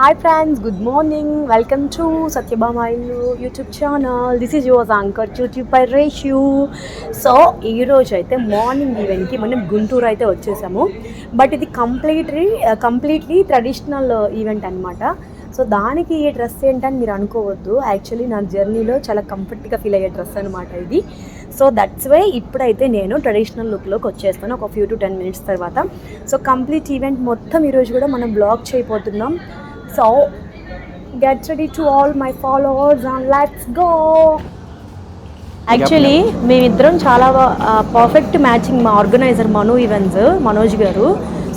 Hi friends, good morning. Welcome to Satyabama Illu YouTube channel. This is your anchor YouTube by Reshu. So ఈరోజు అయితే morning ఈవెంట్కి మనం గుంటూరు అయితే వచ్చేసాము. But ఇది కంప్లీట్లీ ట్రెడిషనల్ ఈవెంట్ అనమాట. సో దానికి ఈ డ్రెస్ ఏంటని మీరు అనుకోవద్దు. యాక్చువల్లీ నా జర్నీలో చాలా కంఫర్ట్గా ఫీల్ అయ్యే డ్రెస్ అనమాట ఇది. సో దట్స్ వై ఇప్పుడైతే నేను ట్రెడిషనల్ లుక్లోకి వచ్చేస్తాను ఒక 5 to 10 minutes తర్వాత. సో కంప్లీట్ ఈవెంట్ మొత్తం ఈరోజు కూడా మనం బ్లాగ్ చేయబోతున్నాం. So get ready to all my followers and let's go. Actually మేమిద్దరం చాలా పర్ఫెక్ట్ మ్యాచింగ్. మా ఆర్గనైజర్ మనోజ్ గారు.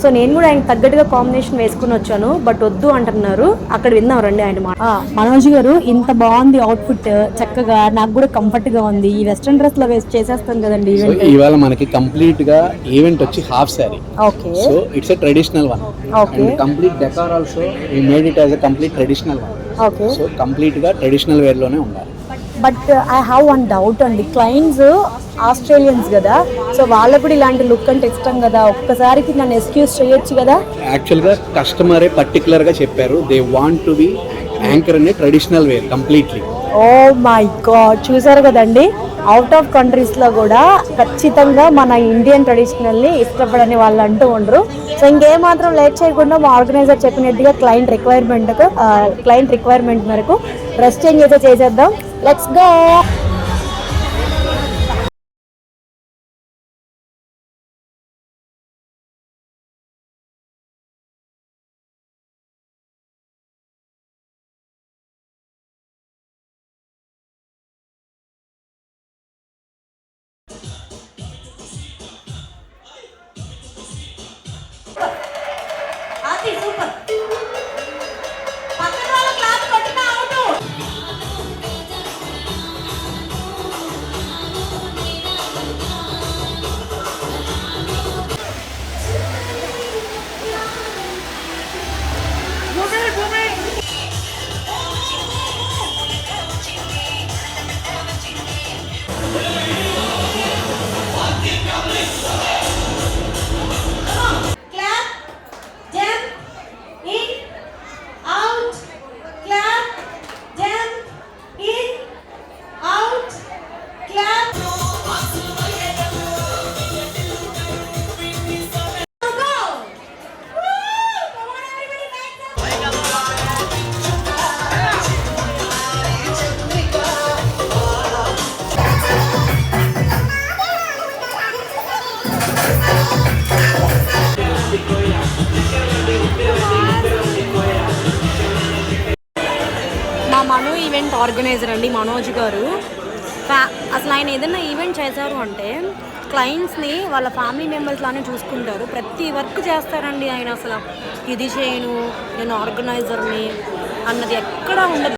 సో నేను కూడా ఆయన తగ్గట్టుగా కాంబినేషన్ వేసుకుని వచ్చాను, బట్ వద్దు అంటున్నారు. అక్కడ విందాం రండి ఆయన మాట. మనోజ్ గారు, ఇంత బాగుంది అవుట్ఫిట్, చక్కగా నాకు కూడా కంఫర్ట్గా ఉంది. ఈ వెస్ట్రన్ డ్రెస్ లో వేసి చేసేస్తాం కదండి ఈవెంట్. ఇవాళ మనకి కంప్లీట్ గా ఈవెంట్ వచ్చి half sorry. Okay, so it's a traditional one. Okay, complete decor also we made it as a complete traditional one. Okay, so complete గా ట్రెడిషనల్ వేర్ లోనే ఉండాలి. But I have one doubt అండి. Clients Australians కదా, so వాళ్ళకు కూడా ఇలాంటి look అంటే ఇష్టం కదా. ఒక్కసారికి నన్ను ఎక్స్క్యూజ్ చేయొచ్చు కదా. యాక్చువల్గా కస్టమరే పర్టికులర్గా చెప్పారు, they want to be anchor అనే traditional wear completely. Oh my god, చూసారు కదండి, అవుట్ ఆఫ్ కంట్రీస్లో కూడా ఖచ్చితంగా మన ఇండియన్ ట్రెడిషనల్ని ఇష్టపడని వాళ్ళు అంటూ ఉండరు. సో ఇంకేమాత్రం లేట్ చేయకుండా మా ఆర్గనైజర్ చెప్పినట్టుగా క్లయింట్ రిక్వైర్మెంట్ మేరకు డ్రెస్ చేంజ్ అయితే చేసేద్దాం. Let's go. ఈవెంట్ ఆర్గనైజర్ అండి మనోజ్ గారు. అసలు ఆయన ఏదైనా ఈవెంట్ చేశారు అంటే క్లయింట్స్ని వాళ్ళ ఫ్యామిలీ మెంబర్స్ లానే చూసుకుంటారు. ప్రతి వర్క్ చేస్తారండి ఆయన. అసలు ఇది చేయను, నేను ఆర్గనైజర్ని అన్నది ఎక్కడా ఉండదు.